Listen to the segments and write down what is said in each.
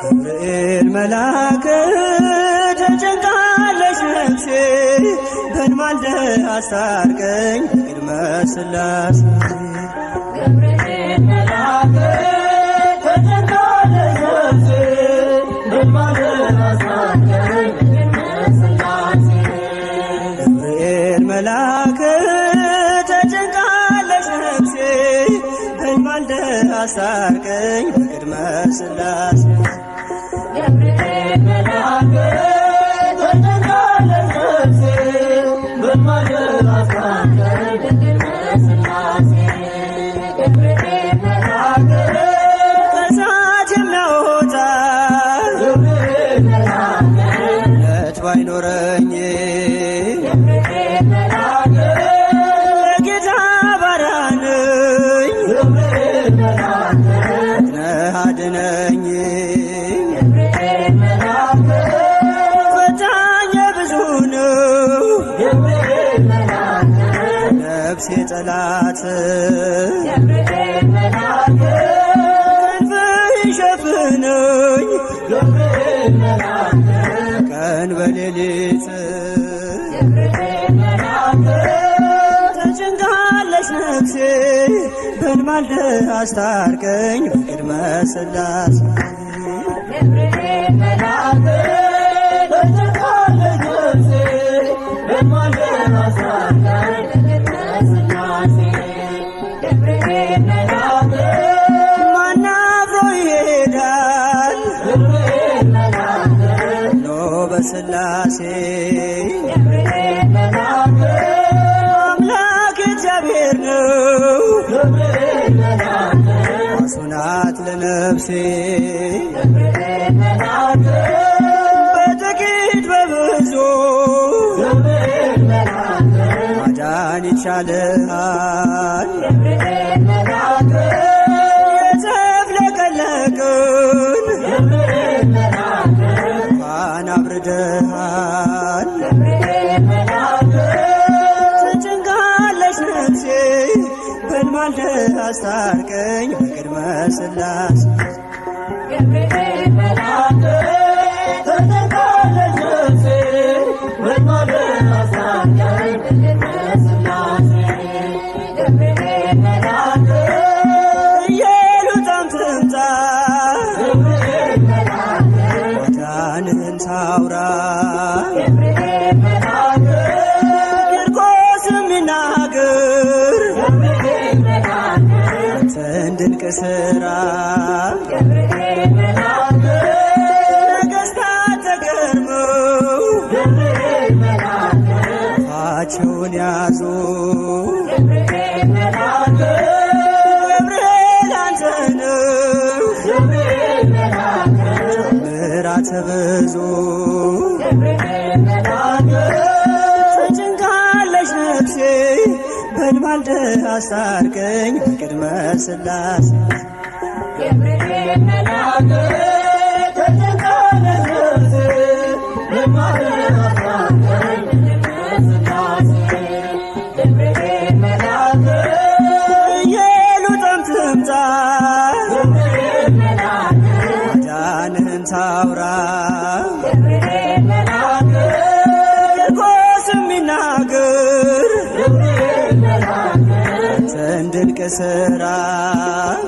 ገብርኤል መልአክ ተጨንቃለች ነፍሴ በንማልደ አስታርቀኝ በቅድመ ሥላሴ ገብርኤል መልአክ ተጨንቃለች ነፍሴ በንማልደ አስታርቀኝ በቅድመ ሥላሴ ገብርኤል መልአክ ተጨንቃለች ነፍሴ በንማልደ አስታርቀኝ በቅድመ ሥላሴ ገብርኤል መልአክ ተጨንቃለች ነፍሴ በንማልደ አስታርቀኝ በቅድመ ሥላሴ ገብርኤል መልአክ ከእሳት የሚያወጣ ገብርኤል መልአክ እምነት ባይኖረኝ ገብርኤል መልአክ ለጌታ ባሪያ ነኝ ገብርኤል መልአክ ነህ አድነኝ ገብርኤል መልአክ ፈታኝ ብዙ ነው ገብርኤል መልአክ ነፍሴ ጠላት ገብርኤል መልአክ ክንፍህ ሸፍነኝ ገብርኤል መልአክ ቀን በሌሊት ገብርኤል መልአክ ተጨንቃለች ነፍሴ በንማልደ አስታርቀኝ በቅድመ ሥላሴ ገብርኤል መልአክ ተጨንቃለች ነፍሴ በንማልደ አስታርቀኝ በቅድመ ሥላሴ ገብርኤል መልአክ ማን አብሮ ይሄዳል ገብርኤል መልአክ ኖ በሥላሴ ገብርኤል መልአክ አምላክ እግዚአብሔር ነው ገብርኤል መልአክ ዋሱ ናት ለነፍሴ ገብርኤል መልአክ በጥቂት በብዙ ገብርኤል መልአክ ማዳን ይቻልሃል ገብርኤል መልአክ የተፍለቀለቅን ገብርኤል መልአክ እንኳን አብርደሃል ገብርኤል መልአክ ተጨንቃለች ነፍሴ በንማልደ አስታርቀኝ በቅድመ ሥላሴ ገብርኤል መልአክ ተጨንቃለች ነፍሴ በንማልደ አስታርቀኝ በቅድመ ሥላሴ ገብርኤል መልአክ ኢየሉጣም ትምጣ ገብርኤል መልአክ ማዳንህን ታውራ ገብርኤል መልአክ ቂርቆስም ይናገር ገብርኤል መልአክ አንተን ድንቅ ሥራ ገብርኤል መልአክ ነገሥታት ተገርመው ገብርኤል መልአክ አፋቸውን ያዙ ገብርኤል መልአክ ገብርኤል አንተ ነው ገብርኤል መልአክ ምሕረት ብዙ ገብርኤል መልአክ ተጨንቃለች ነፍሴ በንማልደ አስታርቀኝ በቅድመ ሥላሴ ገብርኤል መልአክ ተጨንቃለች ነፍሴ በንማልደ አስታርቀኝ በቅድመ ሥላሴ ገብርኤል መልአክ ኢየሉጣም ትምጣ ገብርኤል መልአክ ማዳንህን ታውራ ገብርኤል መልአክ ቂርቆስም ይናገር ገብርኤል መልአክ አንተን ድንቅ ሥራ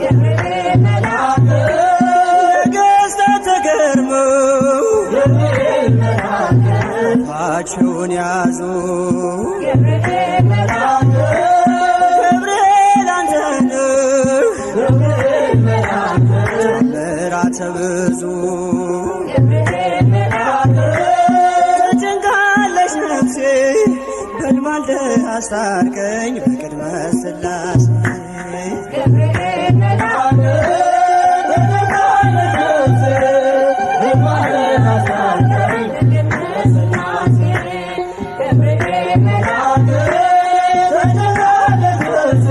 ገብርኤል መልአክ ነገሥታት ተገርመው ገብርኤል መልአክ አፋቸውን ያዙ ገብርኤል መልአክ ገብርኤል አንተ ነው ገብርኤል መልአክ ምሕረት ብዙ ገብርኤል መልአክ ተጨንቃለች ነፍሴ በንማልደ አስታርቀኝ በቅድመ ሥላሴ ገብርኤል መልአክ ተጨንቃለች ነፍሴ በንማልደ አስታርቀኝ በቅድመ ሥላሴ ገብርኤል መልአክ ተጨንቃለች ነፍሴ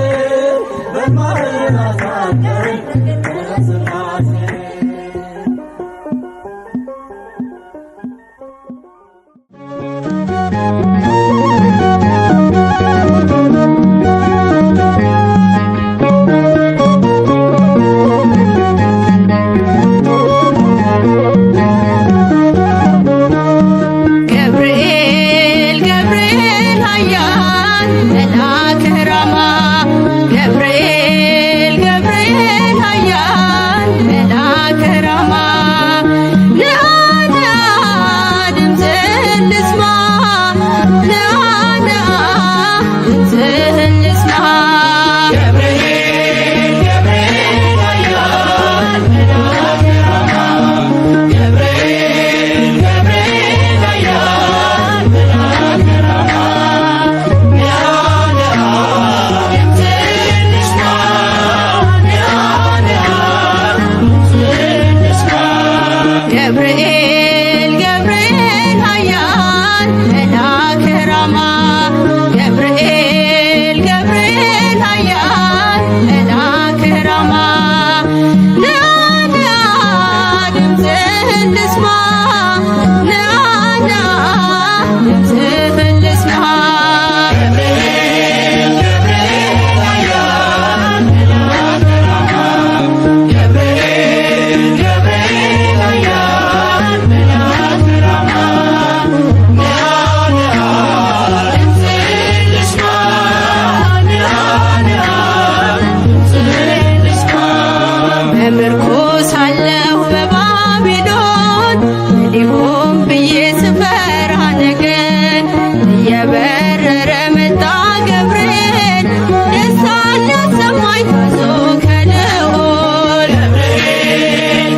በንማልደ አስታርቀኝ በቅድመ ሥላሴ ገብርኤል ገብርኤል ኃያል መልአከ ራማ ገብርኤል ገብርኤል ኃያል መልአከ ራማ ነአ ነአ ድምፅህን ልስማ ነአ ነአ ድምፅህን ልስማ በምርኮ ሳለሁ በባቢሎን ሊሆን ብዬ ስፈራ ነገን እየበረረ መጣ ገብርኤል ደስታን ሊያሰማኝ ታዞ ከልዑል ገብርኤል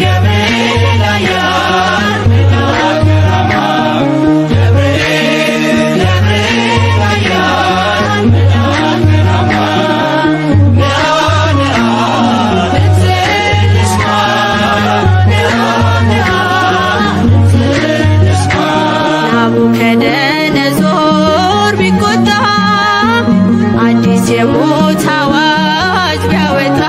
ገብርኤል ኃያል መልአከ ራማ ገብርኤል ገብርኤል ኃያል መልአከ ራማ ናቡከደነጾር ቢቆጣ አዲስ የሞት አዋጅ ቢያወጣ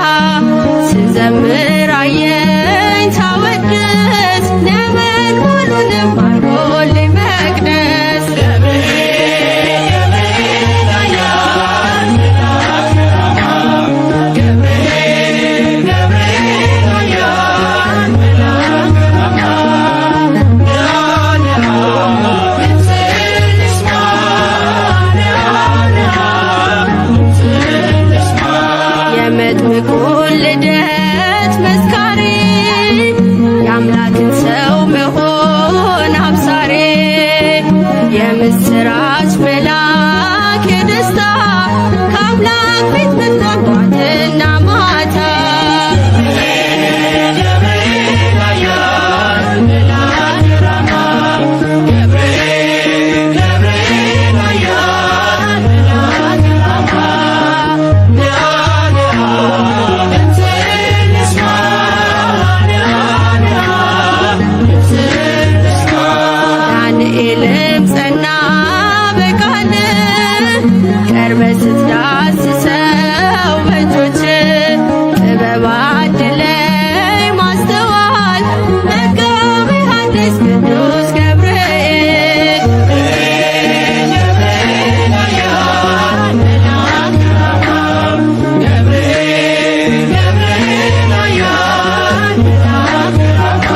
ስዘምር አየኝ ሳወድስ ነበልባሉንም አድርጎልኝ መቅደስ ገብርኤል ገብርኤል ኃያል መልአከ ራማ ገብርኤል ገብርኤል ኃያል መልአከ ራማ የመጥምቁን ልደት መስካሪ የአምላክን ሰው መሆን አብሳሪ የምስራች መልአክ የደስታ ከአምላክ ቤት መጥቷል ጧትና ማታ ገብርኤል ኃያል መልአከ ራማ ገብርኤል ገብርኤል ኃያል መልአከ ራማ ዳንኤልም ጸና በቃል ቀርበ ስትዳስሰው በእጆች ጥበብ አድለኝ ማስተዋል መጋቤ ሐዲስ ቅዱስ ገብርኤል ገብርኤል ኃያል መልአከ ራማ ገብርኤል ገብርኤል ኃያል መልአከ ራማ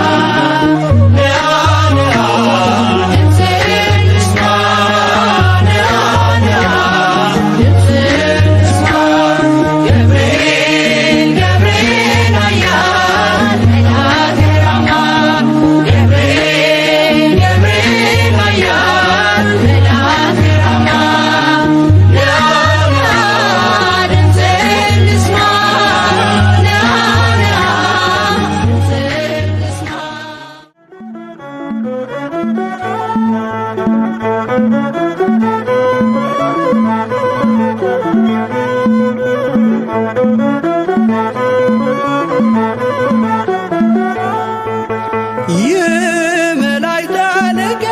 የመላእክት አለቃ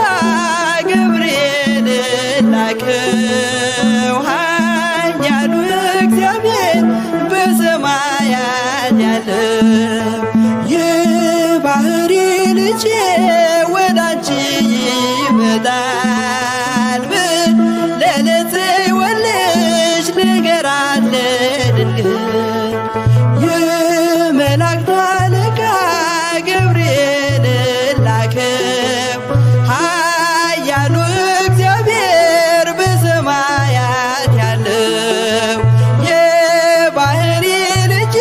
ገብርኤል ላከው ኃያሉ እግዚአብሔር በሰማያት ያለው የባህሪ ልጄ ወዳንቺ ይመጣል ብለህ ወልጅ ንገራት ለድንግል የመላእክት አለቃ ገብርኤል ላከው ኃያሉ እግዚአብሔር በሰማያት ያለው የባህሪ ልጄ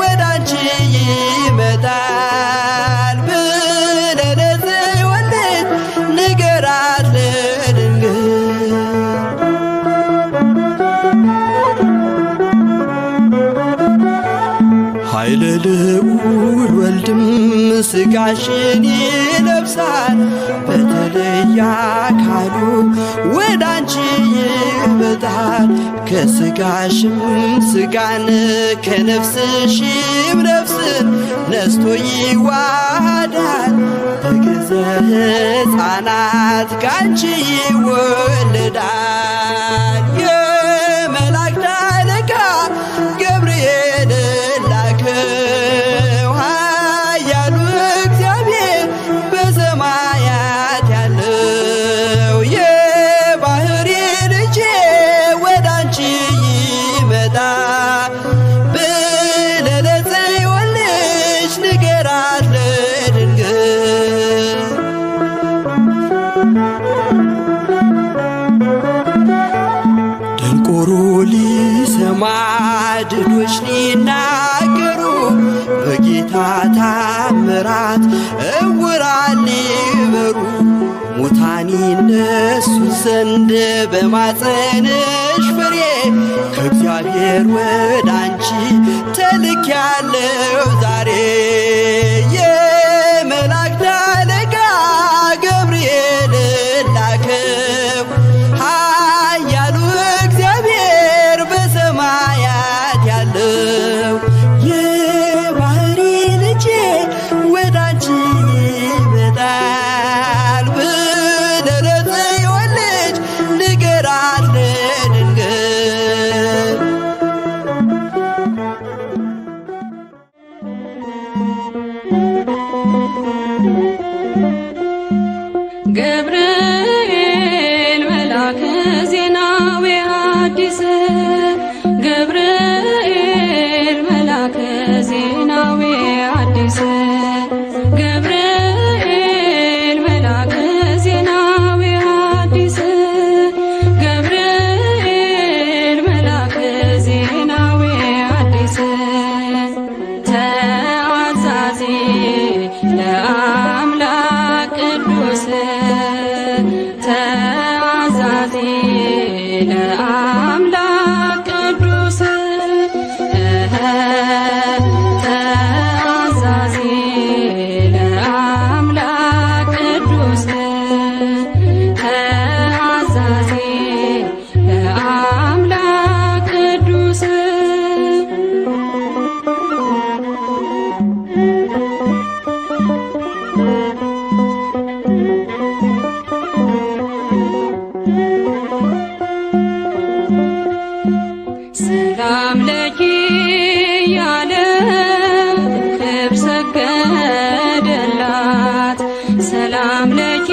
ወዳንቺ ይመጣል ብለህ ወልጅ ንገራት ለድንግል ኃይለ ልዑል ወልድም ሥጋሽን ይለብሳል በተለየ አካሉ ወዳንቺ ይመጣል ከሥጋሽም ሥጋን ከነፍስሽም ነፍስን ነስቶ ይዋሃዳል ሕፃናት ካንቺ ይወለዳል። የመላእክት አለቃ ገብርኤል ላከው ኃያሉ እግዚአብሔር በሰማያት ያለው የባህሪ ልጄ ወዳንቺ ይመጣል ብለህ ለጽዮን ልጅ ንገራት ለድንግል። ደንቆሮ ሊሰማ ድዶች ሊናገሩ በጌታ ታምራት ዕውራን ሊበሩ ሙታን ይነሱ ዘንድ በማፀንሽ ፍሬ ከእግዚአብሔር ወዳንቺ ተልኬያለሁ ዛሬ። የመላእክት አለቃ ገብርኤል ላከው ኃያሉ እግዚአብሔር በሰማያት ያለው የባህሪ ልጄ ወዳንቺ ይመጣል ብለህ ለጽዮን ልጅ ንገራት ለድንግል። ገብርኤል መልአከ ዜናዊ ሐዲስ ገብርኤል መልአከ ዜናዊ ሐዲስ ገብርኤል መልአከ ዜናዊ ሐዲስ ገብርኤል መልአከ ዜናዊ ሐዲስ ተአዛዚ ለአምላክ ቅዱስ ተአዛዚ ለአምላክ ቅዱስ ተአዛዚ ለአምላክ ቅዱስ ተአዛዚ ለአምላክ ቅዱስ ሰላም ለኪ ያለ ክብር ሰገደላት ሰላም ለኪ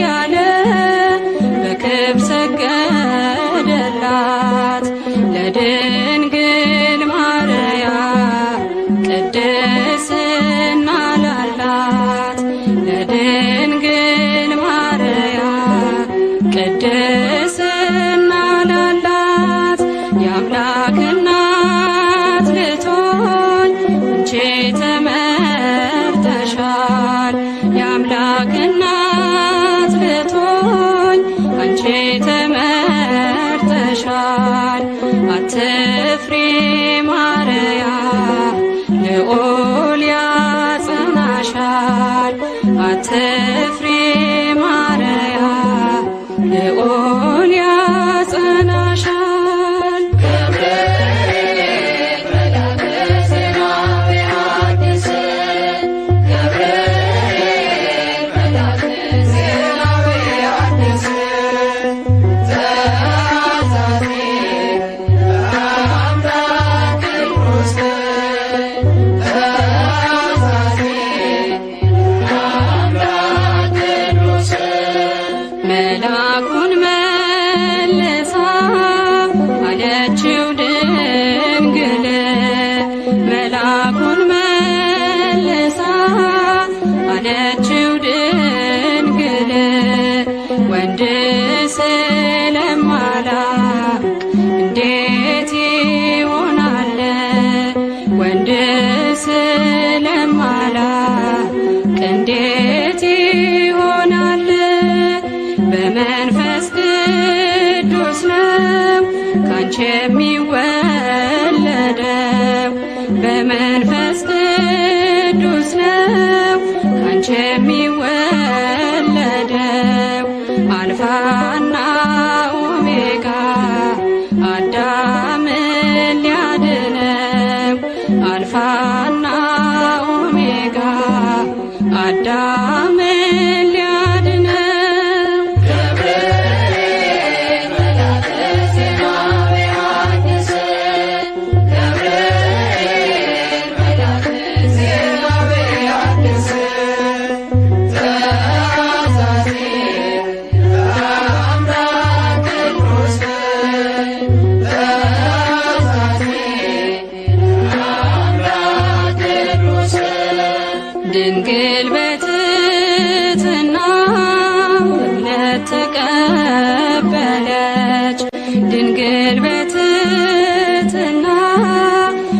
ያለ በክብር ሰገደላት ለድንግል ማርያም ቅድስና ላላት ለድንግል ማርያም ቅድስና ላላት የአምላክ እናት ልትሆን አንቺ ተመርጠሻል። የአምላክ እናት ልትሆን አንቺ ተመርጠሻል። አትፍሪ ማርያም ልዑል ያጸናሻል። አትፍሪ ማርያም ልዑል ያጸናሻል። ገብርኤል መልአከ ዜናዊ ሐዲስ ገብርኤል መልአከ ዜናዊ ሐዲስ ተአዛዚ ለአምላክ ቅዱስ ተአዛዚ ለአምላክ ቅዱስ መልአኩን መልሳ አለችው ድንግል መልአኩን መልሳ አለችው ድንግል ወንድ ስለማላውቅ እንዴት ይሆናል ወንድ ስለማላውቅ እንዴት ይሆናል በመንፈስ ቅዱስ ነው ካንቺ የሚወለደው በመንፈስ ቅዱስ ነው ካንቺ የሚወለደው አልፋና ኦሜጋ አዳምን ሊያድነው አልፋና ኦሜጋ አዳምን ድንግል በትሕትና እምነት ተቀበለች። ድንግል በትሕትና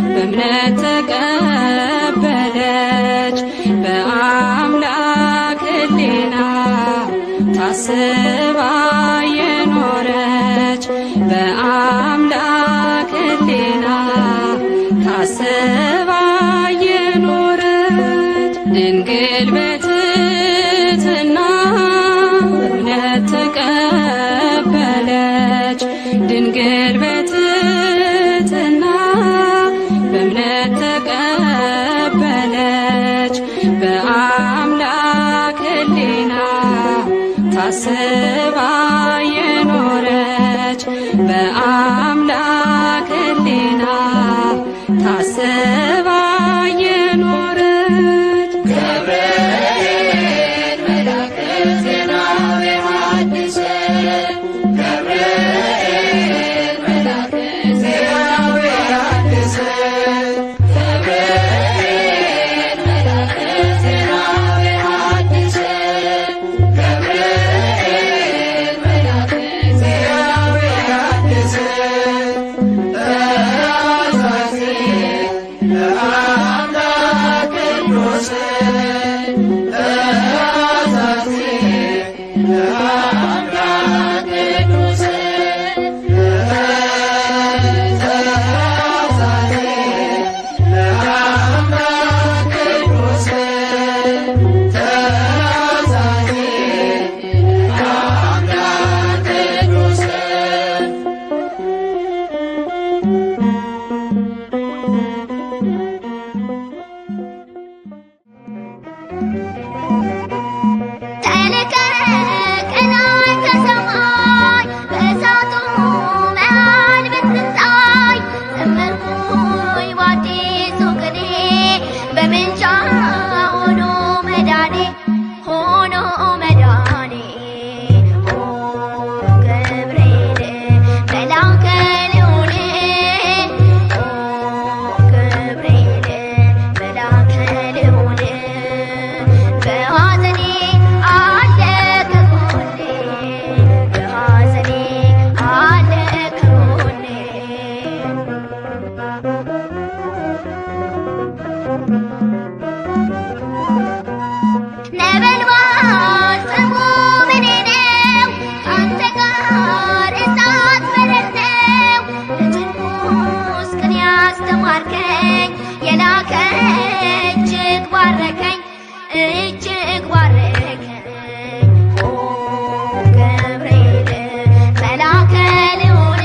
በእምነት ተቀበለች። በአምላክ ሕሊና ታስባ የኖረች በአምላክ ሕሊና ታስባ የኖረች ድንግል በትሕትና እምነት ተቀበለች። ድንግል በትሕትና በእምነት ተቀበለች። በአምላክ ሕሊና ታስባ የኖረች በአምላክ ሕሊና ታስባ የኖረች ገብርኤል መልአከ ዜናዊ ሐዲስ ገብርኤል መልአከ ዜናዊ ሐዲስ ገብርኤል መልአከ ዜናዊ ሐዲስ ገብርኤል መልአከ ዜናዊ ሐዲስ ተአዛዚ ለአምላክ ቅዱስ ተአዛዚ ለአምላክ ቅዱስ ተአዛዚ ለአምላክ ቅዱስ ተአዛዚ ለአምላክ ቅዱስ ተልከ ቀናይ ከሰማይ በእሳቱ መሃል ብትታይ ዘመርኩኝ በአዲሱ ቅኔ በምልጃ ሆኖ መዳኔ ሆኖ መዳኔ ኦ ገብርኤል መልአከ ልዑል ኦ ገብርኤል መልአከ ልዑል በሐዘኔ አለ ከጎኔ በሐዘኔ አለ ከጎኔ ነበልባል ስሙ ምኔ ነው ካንተ ጋር እሳት በረድ ነው ለትንኩስ ቅኔ ያስተማርከኝ የላከ እጅግ ባረከኝ እጅግ ባረከኝ ኦ ገብርኤል መልአከ ልዑል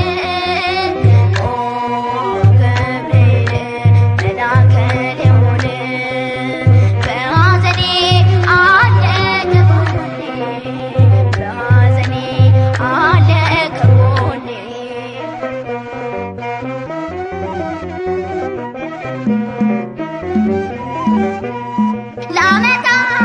ኦ ገብርኤል መልአከ ልዑል በሐዘኔ አለ ከጎኔ በሐዘኔ አለ ከጎኔ ለዓመታት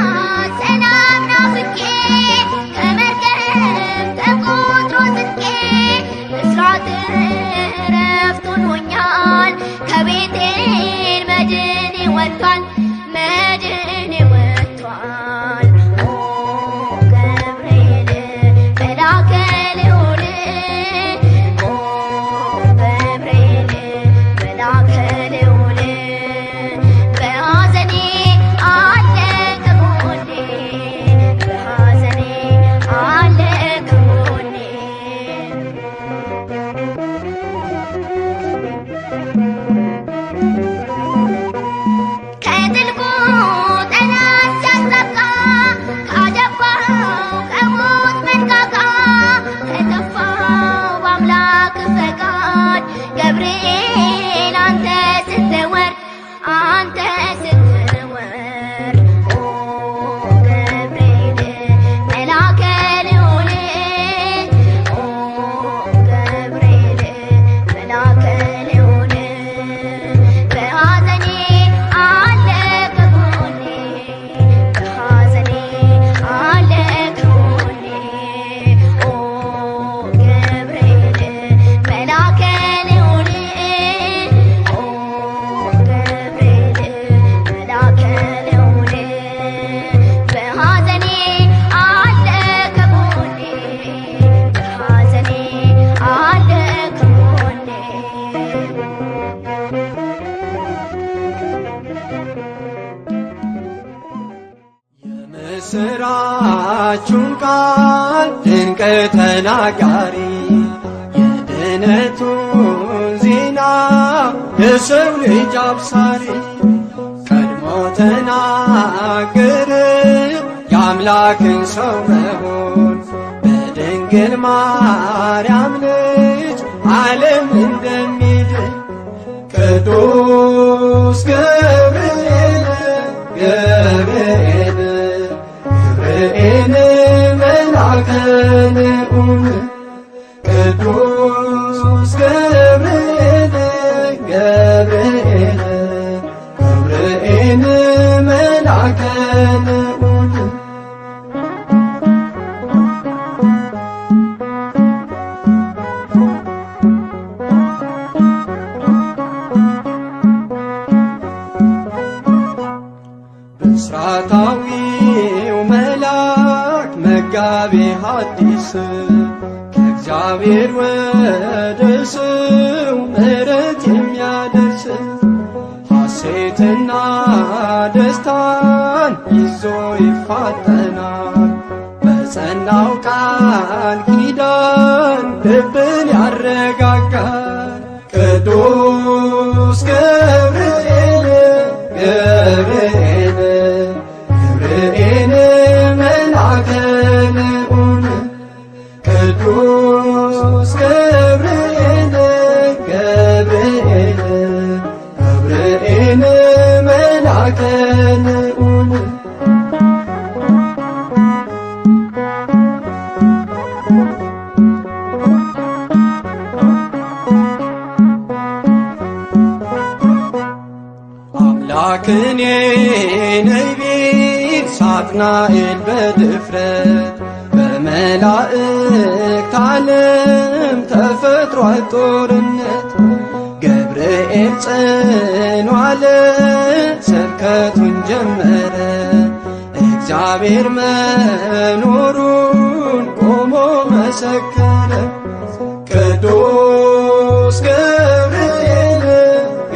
የምስራቹን ቃል ድንቅ ተናጋሪ የድነቱን ዜና የሰው ልጅ አብሳሪ ቀድሞ ተናገረ የአምላክን ሰው መሆን በድንግል ማርያም ልጅ ዓለም እንደሚድን ቅዱስ ገብርኤል ገብርኤል ገብርኤል መልአከ ልዑል ቅዱስ ገብርኤል ገብርኤል ገብርኤል መልአከ ልዑል ብስራታዊው መልአክ መጋቤ ሐዲስ ከእግዚአብሔር ወደ ሰው ምሕረት የሚያደርስ ሐሴትና ደስታን ይዞ ይፋጠናል በጸናው ቃል ኪዳን ልብን ያረጋጋል ቅዱስ ገብርኤል ገብርኤል ገብርኤል መልአከ ልዑል ቅዱስ ገብርኤል ገብርኤል ገብርኤል መልአከ ልዑል አምላክን ነይ ቢል ሳጥናኤል በድፍረት በመላእክት ዓለም ተፈጥሯል ጦርነት ገብርኤል ጸኑ አለ ስብከቱን ጀመረ እግዚአብሔር መኖሩን ቆሞ መሰከረ ቅዱስ ገብርኤል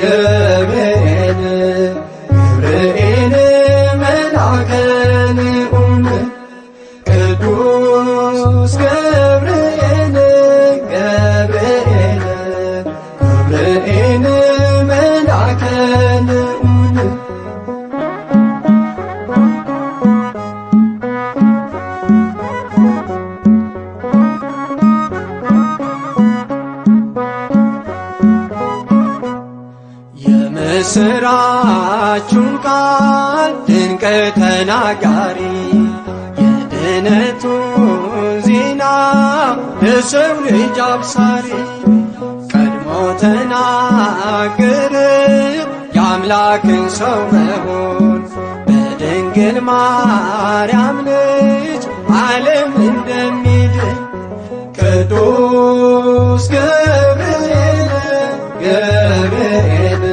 ገብርኤል ገብርኤል መልአከ ልዑል ቅዱስ ገብርኤል ገብርኤል ገብርኤል መልአከ ልዑል የምስራቹን ቃል ድንቅ ተናጋሪ የድነቱን ዜና የሰው ልጅ አብሳሪ ቀድሞ ተናገረ የአምላክን ሰው መሆን በድንግል ማርያም ልጅ ዓለም እንደሚድን ቅዱስ ገብርኤል ገብርኤል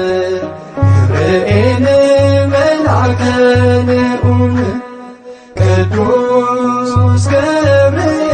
ገብርኤል መልአከ ልዑል ቅዱስ ገብርኤል